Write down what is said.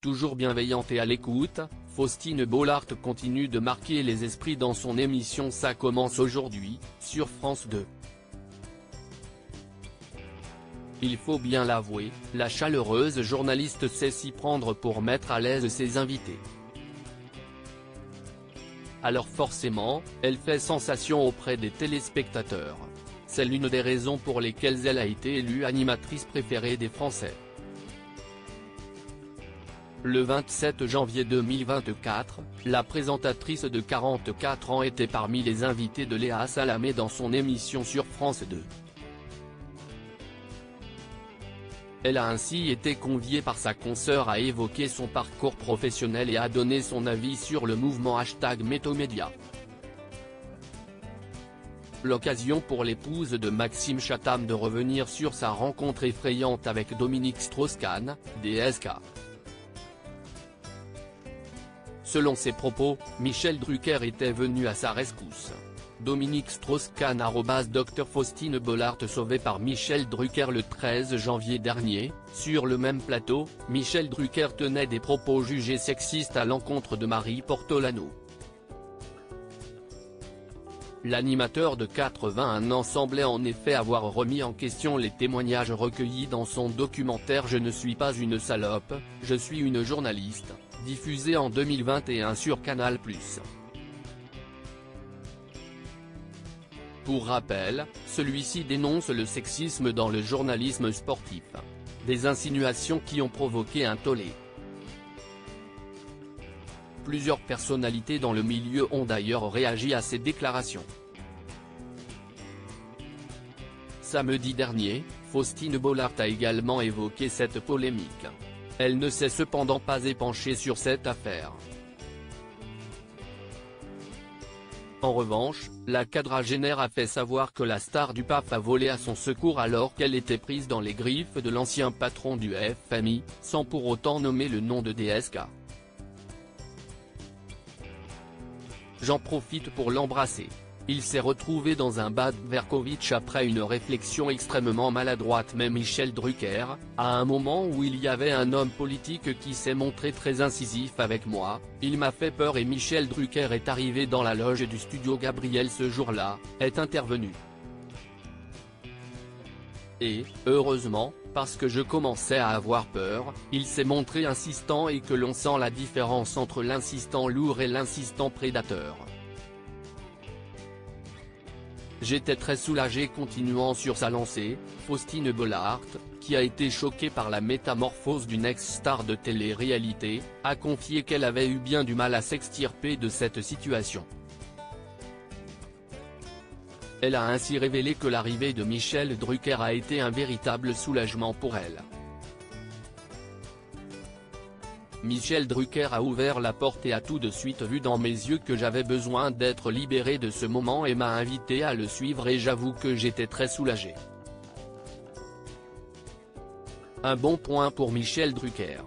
toujours bienveillante et à l'écoute, Faustine Bollaert continue de marquer les esprits dans son émission Ça commence aujourd'hui, sur France 2. Il faut bien l'avouer, la chaleureuse journaliste sait s'y prendre pour mettre à l'aise ses invités. Alors forcément, elle fait sensation auprès des téléspectateurs. C'est l'une des raisons pour lesquelles elle a été élue animatrice préférée des Français. Le 27 janvier 2024, la présentatrice de 44 ans était parmi les invités de Léa Salamé dans son émission sur France 2. Elle a ainsi été conviée par sa consoeur à évoquer son parcours professionnel et à donner son avis sur le mouvement #MétoMédia. L'occasion pour l'épouse de Maxime Chatham de revenir sur sa rencontre effrayante avec Dominique Strauss-Kahn, DSK. Selon ses propos, Michel Drucker était venu à sa rescousse. Dominique Strauss-Kahn @Dr Faustine Bollaert sauvée par Michel Drucker le 13 janvier dernier, sur le même plateau, Michel Drucker tenait des propos jugés sexistes à l'encontre de Marie Portolano. L'animateur de 81 ans semblait en effet avoir remis en question les témoignages recueillis dans son documentaire Je ne suis pas une salope, je suis une journaliste, diffusé en 2021 sur Canal+. Pour rappel, celui-ci dénonce le sexisme dans le journalisme sportif. Des insinuations qui ont provoqué un tollé. Plusieurs personnalités dans le milieu ont d'ailleurs réagi à ces déclarations. Samedi dernier, Faustine Bollaert a également évoqué cette polémique. Elle ne s'est cependant pas épanchée sur cette affaire. En revanche, la quadragénaire a fait savoir que la star du PAF a volé à son secours alors qu'elle était prise dans les griffes de l'ancien patron du FMI, sans pour autant nommer le nom de DSK. J'en profite pour l'embrasser. Il s'est retrouvé dans un bad Verkovitch après une réflexion extrêmement maladroite mais Michel Drucker, à un moment où il y avait un homme politique qui s'est montré très incisif avec moi, il m'a fait peur et Michel Drucker est arrivé dans la loge du studio Gabriel ce jour-là, est intervenu. Et, heureusement, parce que je commençais à avoir peur, il s'est montré insistant et que l'on sent la différence entre l'insistant lourd et l'insistant prédateur. J'étais très soulagé. Continuant sur sa lancée, Faustine Bollaert, qui a été choquée par la métamorphose d'une ex-star de télé-réalité, a confié qu'elle avait eu bien du mal à s'extirper de cette situation. Elle a ainsi révélé que l'arrivée de Michel Drucker a été un véritable soulagement pour elle. Michel Drucker a ouvert la porte et a tout de suite vu dans mes yeux que j'avais besoin d'être libéré de ce moment et m'a invité à le suivre et j'avoue que j'étais très soulagé. Un bon point pour Michel Drucker.